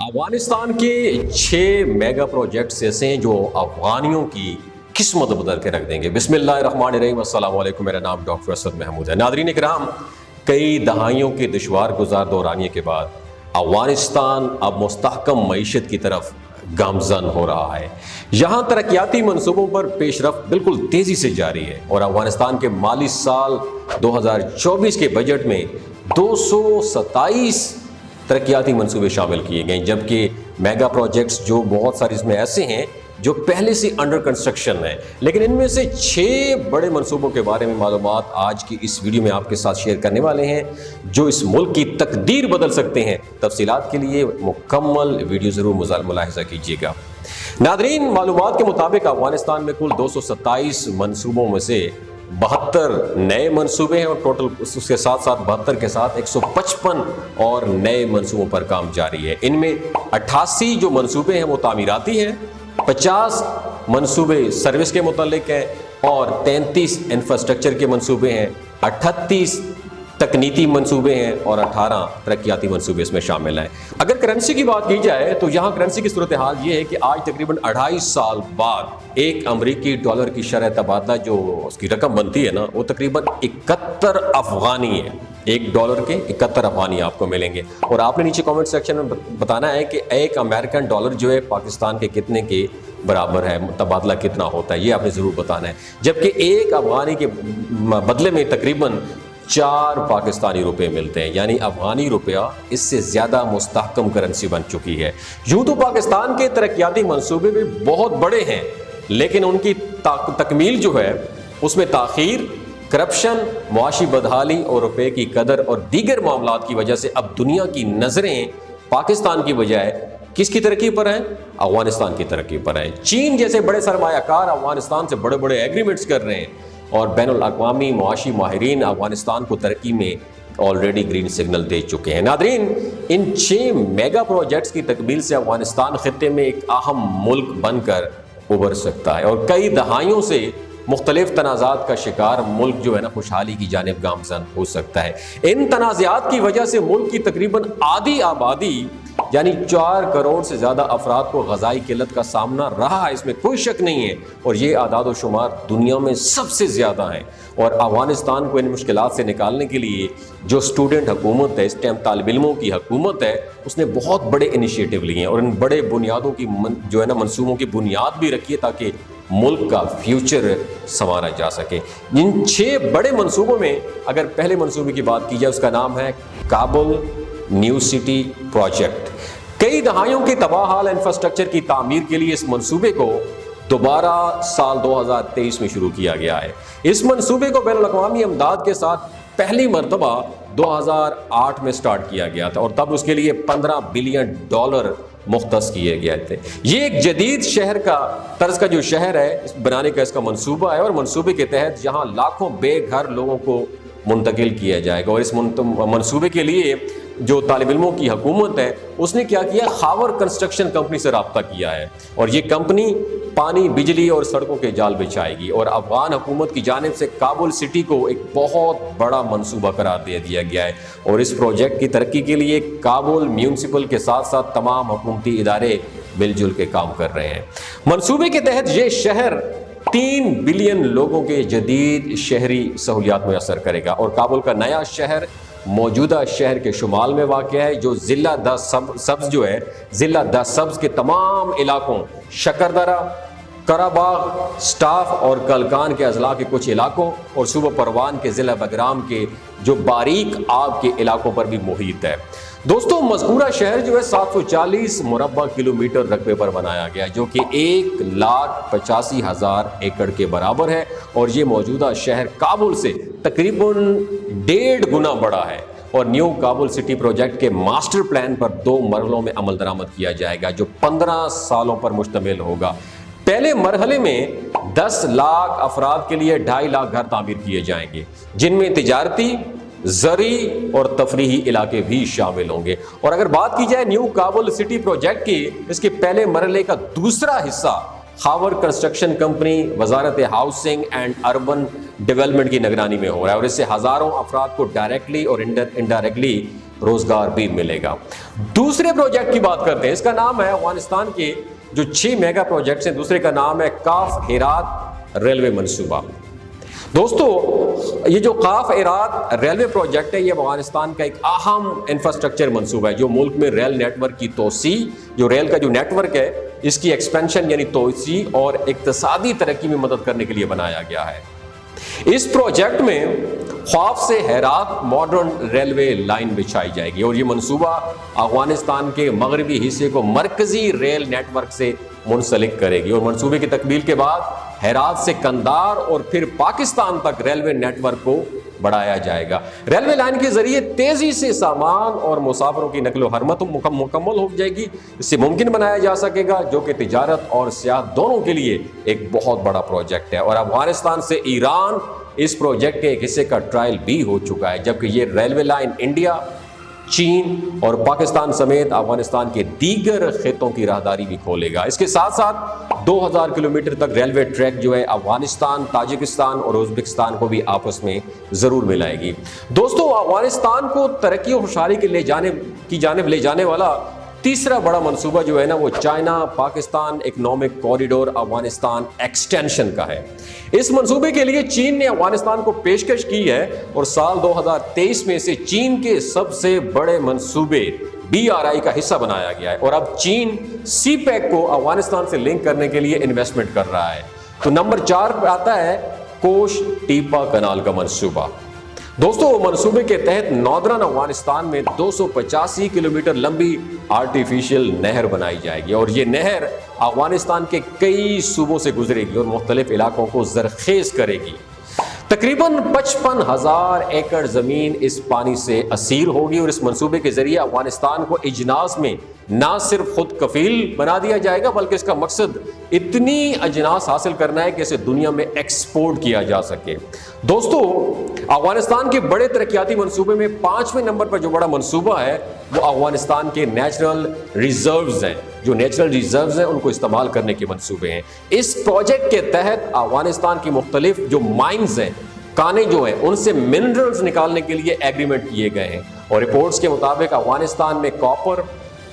अफगानिस्तान के 6 mega projects ऐसे हैं जो अफगानियों की किस्मत बदल के रख देंगे। बिस्मिल्लाहिर्रहमानिर्रहीम, अस्सलाम वालेकुम। मेरा नाम डॉक्टर असद महमूद है। नादरीन इकराम, कई दहाइयों के दुश्वार गुजार दौरानिए के बाद अफगानिस्तान अब मुस्तहकम मईशत की तरफ गामजन हो रहा है। यहाँ तरक्याती मनसूबों पर पेशरफ्त बिल्कुल तेज़ी से जारी है और अफगानिस्तान के माली साल 2024 के बजट में 227 तरक्याती मनसूबे शामिल किए गए, जबकि मेगा प्रोजेक्ट्स जो बहुत सारे इसमें ऐसे हैं जो पहले से अंडर कंस्ट्रक्शन है। लेकिन इनमें से 6 बड़े मनसूबों के बारे में मालूमात आज की इस वीडियो में आपके साथ शेयर करने वाले हैं जो इस मुल्क की तकदीर बदल सकते हैं। तफसीलात के लिए मुकम्मल वीडियो ज़रूर मुलाहिजा कीजिएगा। नादरीन, मालूमात के मुताबिक अफगानिस्तान में कुल 227 मनसूबों में से 72 नए मनसूबे हैं और टोटल उसके साथ साथ 72 के साथ 155 और नए मनसूबों पर काम जारी है। इनमें 88 जो मनसूबे हैं वो तामीराती हैं, 50 मनसूबे सर्विस के मुतालिक हैं और 33 इंफ्रास्ट्रक्चर के मनसूबे हैं, 38 तकनीकी मनसूबे हैं और 18 तरक्याती मनसूबे इसमें शामिल हैं। अगर करेंसी की बात की जाए तो यहाँ करेंसी की सूरत हाल ये है कि आज तकरीबन 2.5 साल बाद एक अमरीकी डॉलर की शरह तबादला जो उसकी रकम बनती है ना, वो तकरीबन 71 अफगानी है। $1 के 71 अफगानी आपको मिलेंगे। और आपने नीचे कमेंट सेक्शन में बताना है कि एक अमेरिकन डॉलर जो है पाकिस्तान के कितने के बराबर है, तबादला कितना होता है, ये आपने ज़रूर बताना है। जबकि एक अफगानी के बदले में तकरीबन 4 पाकिस्तानी रुपए मिलते हैं, यानी अफगानी रुपया इससे ज़्यादा मुस्तहकम करेंसी बन चुकी है। यूँ तो पाकिस्तान के तरक्याती मंसूबे भी बहुत बड़े हैं, लेकिन उनकी तकमील जो है उसमें ताख़ीर, करप्शन, मुआशी बदहाली और रुपए की कदर और दीगर मामलात की वजह से अब दुनिया की नज़रें पाकिस्तान की बजाय किसकी तरक्की पर हैं? अफगानिस्तान की तरक्की पर है। चीन जैसे बड़े सरमायाकार अफगानिस्तान से बड़े बड़े एग्रीमेंट्स कर रहे हैं और बैनुल-अक़वामी मुआशी माहिरीन अफगानिस्तान को तरक्की में ऑलरेडी ग्रीन सिग्नल दे चुके हैं। नादरीन, इन 6 मेगा प्रोजेक्ट्स की तकमील से अफगानिस्तान खित्ते में एक अहम मुल्क बनकर उभर सकता है और कई दहाइयों से मुख्तलिफ तनाज़ात का शिकार मुल्क जो है ना खुशहाली की जानिब गामजन हो सकता है। इन तनाज़ात की वजह से मुल्क की तकरीबन आधी आबादी यानी 4 करोड़ से ज़्यादा अफराद को ग़ज़ाई किल्लत का सामना रहा है, इसमें कोई शक नहीं है। और ये आदाद व शुमार दुनिया में सबसे ज़्यादा हैं। और अफगानिस्तान को इन मुश्किलात से निकालने के लिए जो स्टूडेंट हुकूमत है, इस टाइम तालिब इल्मों की हुकूमत है, उसने बहुत बड़े इनिशिएटिव लिए हैं और इन बड़े बुनियादों की जो है ना मनसूबों की बुनियाद भी रखी है ताकि मुल्क का फ्यूचर संवारा जा सके। इन 6 बड़े मनसूबों में अगर पहले मनसूबे की बात की जाए, उसका नाम है काबुल न्यू सिटी प्रोजेक्ट। कई दहाइयों की तबाहाल इंफ्रास्ट्रक्चर की तामीर के लिए इस मंसूबे को दोबारा साल 2023 में शुरू किया गया है। इस मंसूबे को बैनुल-अक़वामी इमदाद के साथ पहली मरतबा 2008 में स्टार्ट किया गया था और तब उसके लिए $15 बिलियन मुख्तस किए गए थे। ये एक जदीद शहर का तर्ज का जो शहर है बनाने का इसका मंसूबा है और मंसूबे के तहत यहाँ लाखों बेघर लोगों को मुंतकिल किया जाएगा। और इस मंसूबे के लिए जो तालिब इल्मों की हुकूमत है उसने क्या किया, खावर कंस्ट्रक्शन कंपनी से रब्ता किया है और ये कंपनी पानी, बिजली और सड़कों के जाल बिछाएगी। और अफगान हुकूमत की जानिब से काबुल सिटी को एक बहुत बड़ा मंसूबा करार दे दिया गया है और इस प्रोजेक्ट की तरक्की के लिए काबुल म्यूनसिपल के साथ साथ तमाम हुकूमती इदारे मिलजुल के काम कर रहे हैं। मंसूबे के तहत ये शहर 3 बिलियन लोगों के जदीद शहरी सहूलियात मुयसर करेगा और काबुल का नया शहर मौजूदा शहर के शुमाल में वाक़या है जो ज़िला द सब्ज़ जो है, ज़िला द सब्ज़ के तमाम इलाकों, शकरदरा, कराबाग, स्टाफ और कलकान के अजला के कुछ इलाकों और सूबा परवान के ज़िला बगराम के जो बारीक आब के इलाकों पर भी मुहित है। दोस्तों, मज़कूरा शहर जो है 740 मुरब्बा किलोमीटर रकबे पर बनाया गया है जो कि 1,85,000 एकड़ के बराबर है और ये मौजूदा शहर काबुल से तकरीबन 1.5 गुना बड़ा है। और न्यू काबुल सिटी प्रोजेक्ट के मास्टर प्लान पर 2 मरहलों में अमल दरामद किया जाएगा जो 15 सालों पर मुश्तमिल होगा। पहले मरहले में 10 लाख अफराद के लिए 2.5 लाख घर तामीर किए जाएंगे जिनमें तिजारती, ज़री और तफरीही इलाके भी शामिल होंगे। और अगर बात की जाए न्यू काबुल सिटी प्रोजेक्ट की, इसके पहले मरहले का दूसरा हिस्सा Khawar construction company Wazarat housing and urban development की निगरानी में हो रहा है और इससे हज़ारों अफराद को डायरेक्टली और इनडायरेक्टली रोजगार भी मिलेगा। दूसरे प्रोजेक्ट की बात करते हैं, इसका नाम है अफगानिस्तान के जो 6 मेगा प्रोजेक्ट्स हैं, दूसरे का नाम है काफ हेरात रेलवे मंसूबा। दोस्तों ये जो काफ हेरात रेलवे प्रोजेक्ट है, ये अफगानिस्तान का एक अहम इंफ्रास्ट्रक्चर मंसूबा है जो मुल्क में रेल नेटवर्क की तोसी, जो रेल का जो नेटवर्क है इसकी एक्सपेंशन यानी तोसी और इक्तिसादी तरक्की में मदद करने के लिए बनाया गया है। इस प्रोजेक्ट में ख्वाफ से हेरात मॉडर्न रेलवे लाइन बिछाई जाएगी और ये मंसूबा अफगानिस्तान के मगरबी हिस्से को मरकजी रेल नेटवर्क से मुंसलिक करेगी और मंसूबे की तकमील के बाद हेरात से कंधार और फिर पाकिस्तान तक रेलवे नेटवर्क को बढ़ाया जाएगा। रेलवे लाइन के जरिए तेजी से सामान और मुसाफिरों की नकलो हरमत मुकम्मल हो जाएगी। इससे मुमकिन बनाया जा सकेगा जो कि तिजारत और सियाहत दोनों के लिए एक बहुत बड़ा प्रोजेक्ट है। और अफगानिस्तान से ईरान इस प्रोजेक्ट के एक हिस्से का ट्रायल भी हो चुका है, जबकि ये रेलवे लाइन इंडिया, चीन और पाकिस्तान समेत अफगानिस्तान के दीगर खितों की राहदारी भी खोलेगा। इसके साथ साथ 2000 किलोमीटर तक रेलवे ट्रैक जो है अफगानिस्तान, ताजिकिस्तान और उज्बेकिस्तान को भी आपस में जरूर मिलाएगी। दोस्तों अफगानिस्तान को तरक्की और खुशहाली के जानिब ले जाने वाला तीसरा बड़ा मंसूबा जो है ना वो China Pakistan economic corridor Afghanistan extension का है। इस मंसूबे के लिए चीन ने अफगानिस्तान को पेशकश की है और साल 2023 में से चीन के सबसे बड़े मंसूबे BRI का हिस्सा बनाया गया है और अब चीन CPEC को अफगानिस्तान से लिंक करने के लिए इन्वेस्टमेंट कर रहा है। तो नंबर 4 पर आता है कोश टीपा कनाल का मंसूबा। दोस्तों मंसूबे के तहत नॉर्दर्न अफगानिस्तान में 285 किलोमीटर लंबी आर्टिफिशियल नहर बनाई जाएगी और ये नहर अफगानिस्तान के कई सूबों से गुजरेगी और मुख्तलिफ इलाकों को जरखेज करेगी। तकरीबन 55,000 एकड़ जमीन इस पानी से असीर होगी और इस मंसूबे के जरिए अफगानिस्तान को इजनास में ना सिर्फ खुद कफील बना दिया जाएगा बल्कि इसका मकसद इतनी अजनास हासिल करना है कि इसे दुनिया में एक्सपोर्ट किया जा सके। दोस्तों अफगानिस्तान के बड़े तरक्याती मंसूबे में 5वें नंबर पर जो बड़ा मंसूबा है वो अफगानिस्तान के नेचुरल रिजर्व्स हैं। जो नेचुरल रिजर्व्स हैं उनको इस्तेमाल करने के मंसूबे हैं। इस प्रोजेक्ट के तहत अफगानिस्तान की मुख्तलिफ जो माइंस हैं, काने जो हैं, उनसे मिनरल्स निकालने के लिए एग्रीमेंट किए गए हैं और रिपोर्ट्स के मुताबिक अफगानिस्तान में copper,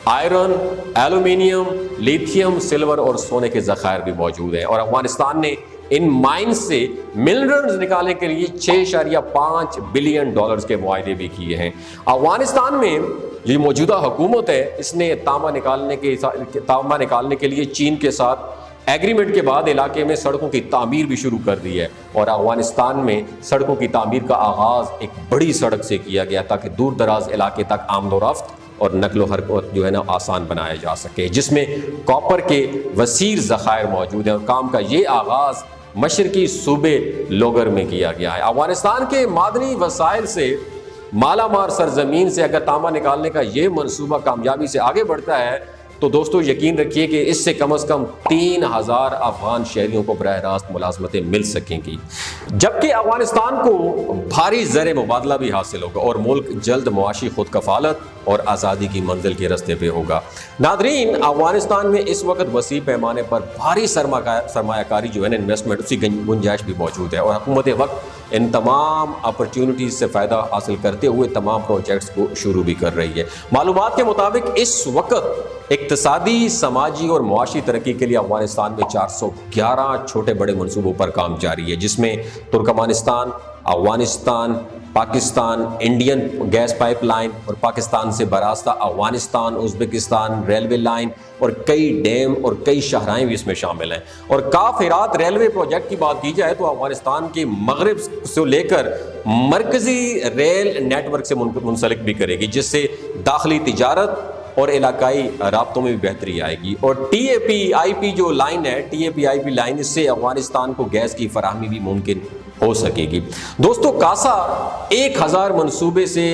iron, aluminium, lithium, silver और सोने के ज़खायर भी मौजूद हैं और अफगानिस्तान ने इन माइंस से मिनरल्स निकालने के लिए $6.5 बिलियन के मुआहदे भी किए हैं। अफगानिस्तान में ये मौजूदा हुकूमत है, इसने तांबा निकालने के लिए चीन के साथ एग्रीमेंट के बाद इलाके में सड़कों की तामीर भी शुरू कर दी है और अफगानिस्तान में सड़कों की तामीर का आगाज़ एक बड़ी सड़क से किया गया ताकि दूर दराज इलाके तक आमदोरफ्त और नकलो हरकत जो है ना आसान बनाया जा सके, जिसमें कॉपर के वसीर ज़खायर मौजूद हैं और काम का ये आगाज़ मशरकी सूबे लोगर में किया गया है। अफगानिस्तान के मादनी वसाइल से मालामार सरजमीन से अगर तांबा निकालने का ये मंसूबा कामयाबी से आगे बढ़ता है तो दोस्तों यकीन रखिए कि इससे कम से कम 3000 अफगान शहरियों को बराह रास्त मुलाजमतें मिल सकेंगी, जबकि अफगानिस्तान को भारी ज़र मुबादला भी हासिल होगा और मुल्क जल्द मुआशी खुद कफालत और आज़ादी की मंजिल के रस्ते पे होगा। नादरीन अफगानिस्तान में इस वक्त वसी पैमाने पर भारी सरमायाकारी जो है ना इन्वेस्टमेंट उसकी गुंजाइश भी मौजूद है और हुकूमत वक्त इन तमाम अपॉर्चुनिटीज़ से फ़ायदा हासिल करते हुए तमाम प्रोजेक्ट्स को शुरू भी कर रही है। मालूमात के मुताबिक इस वक्त इक्तिसादी, समाजी और मुआशी तरक्की के लिए अफगानिस्तान में 411 छोटे बड़े मनसूबों पर काम जारी है, जिसमें Turkmenistan, Afghanistan, Pakistan, Indian gas pipeline और पाकिस्तान से बरास्ता अफगानिस्तान, उज्बेकिस्तान रेलवे लाइन और कई डैम और कई शहराएं भी इसमें शामिल हैं। और काफ हेरात रेलवे प्रोजेक्ट की बात की जाए तो अफगानिस्तान के मगरब से लेकर मरकजी रेल नेटवर्क से मुंसलिक भी करेगी, जिससे दाखिली तिजारत और इलाकाई राब्तों में भी बेहतरी आएगी। और TAP-IP जो लाइन है, TAP-IP लाइन, इससे अफगानिस्तान को गैस की फराहमी भी मुमकिन हो सकेगी। दोस्तों कासा 1000 मनसूबे से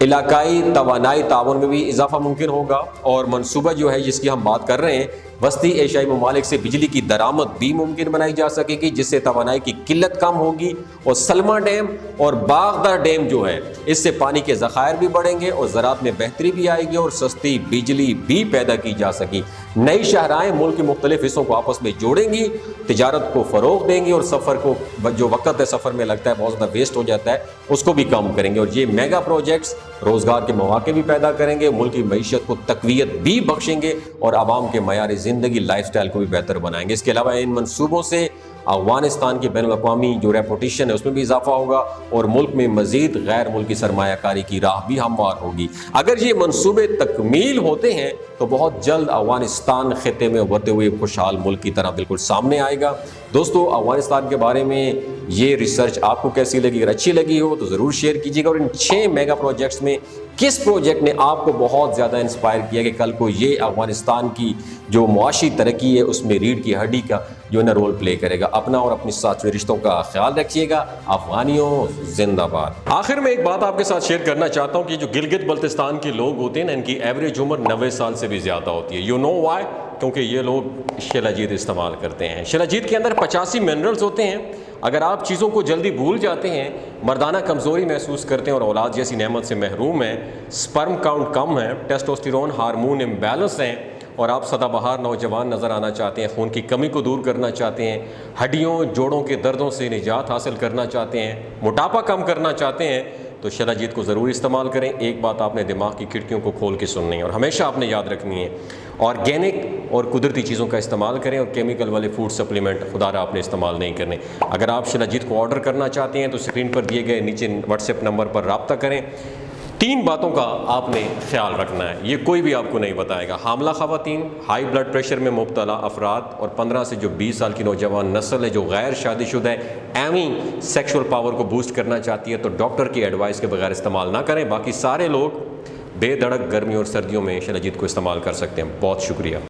इलाकाई तवानाई ताउन में भी इजाफा मुमकिन होगा और मनसूबा जो है जिसकी हम बात कर रहे हैं वस्ती एशियाई ममालिक से बिजली की दरामद भी मुमकिन बनाई जा सकेगी, जिससे तवानाई की किल्लत कम होगी और सलमा डैम और बागदा डैम जो है इससे पानी के ज़खायर भी बढ़ेंगे और ज़राअत में बेहतरी भी आएगी और सस्ती बिजली भी पैदा की जा सकी। नई शहराएँ मुल्क के मुख्तलिफ हिस्सों को आपस में जोड़ेंगी, तिजारत को फ़रोग़ देंगी और सफ़र को जो वक्त है सफ़र में लगता है बहुत ज़्यादा वेस्ट हो जाता है उसको भी कम करेंगे। और ये मेगा प्रोजेक्ट्स रोज़गार के मौके भी पैदा करेंगे, मुल्क की मईशत को तक़वियत भी बख्शेंगे और आवाम के मयार ज़िंदगी लाइफ स्टाइल को भी बेहतर बनाएंगे। इसके अलावा इन मनसूबों से अफ़गानिस्तान की बैनुल-अक़वामी जो रेपुटेशन है उसमें भी इजाफा होगा और मुल्क में मज़ीद गैर मुल्की सरमायाकारी की राह भी हमवार होगी। अगर ये मनसूबे तकमील होते हैं तो बहुत जल्द अफ़गानिस्तान ख़ित्ते में उभरते हुए खुशहाल मुल्क की तरह बिल्कुल सामने आएगा। दोस्तों, अफ़गानिस्तान के बारे में ये रिसर्च आपको कैसी लगी? अगर अच्छी लगी हो तो ज़रूर शेयर कीजिएगा। और इन 6 मेगा प्रोजेक्ट्स में किस प्रोजेक्ट ने आपको बहुत ज़्यादा इंस्पायर किया कि कल को ये अफ़गानिस्तान की जो मुआशी तरक्की है उसमें रीढ़ की हड्डी का जो है ना रोल प्ले करेगा? अपना और अपने साथ रिश्तों का ख्याल रखिएगा। अफ़गानियों जिंदाबाद। आखिर में एक बात आपके साथ शेयर करना चाहता हूँ कि जो गिलगित बल्तिस्तान के लोग होते हैं ना, इनकी एवरेज उम्र 90 साल से भी ज़्यादा होती है। You know why? क्योंकि ये लोग शिलाजीत इस्तेमाल करते हैं। शिलाजीत के अंदर 85 मिनरल्स होते हैं। अगर आप चीज़ों को जल्दी भूल जाते हैं, मर्दाना कमज़ोरी महसूस करते हैं और औलाद जैसी नेमत से महरूम हैं, स्पर्म काउंट कम है, टेस्टोस्टेरोन हार्मोन इम्बैलेंस हैं और आप सदाबहार नौजवान नज़र आना चाहते हैं, खून की कमी को दूर करना चाहते हैं, हड्डियों जोड़ों के दर्दों से निजात हासिल करना चाहते हैं, मोटापा कम करना चाहते हैं, तो शिलाजीत को ज़रूर इस्तेमाल करें। एक बात आपने दिमाग की खिड़कियों को खोल के सुननी है और हमेशा आपने याद रखनी है, ऑर्गेनिक और कुदरती चीज़ों का इस्तेमाल करें और केमिकल वाले फूड सप्लीमेंट खुदारा आपने इस्तेमाल नहीं करने। अगर आप शिलाजीत को ऑर्डर करना चाहते हैं तो स्क्रीन पर दिए गए नीचे व्हाट्सएप नंबर पर रब्ता करें। 3 बातों का आपने ख्याल रखना है, ये कोई भी आपको नहीं बताएगा। हामला ख़वातीन, हाई ब्लड प्रेशर में मुब्तला अफराद और 15 से जो 20 साल की नौजवान नस्ल है जो गैर शादीशुदा है, एमी सेक्शुअल पावर को बूस्ट करना चाहती है तो डॉक्टर की एडवाइस के बगैर इस्तेमाल ना करें। बाकी सारे लोग बेधड़क गर्मी और सर्दियों में शिलाजीत को इस्तेमाल कर सकते हैं। बहुत शुक्रिया।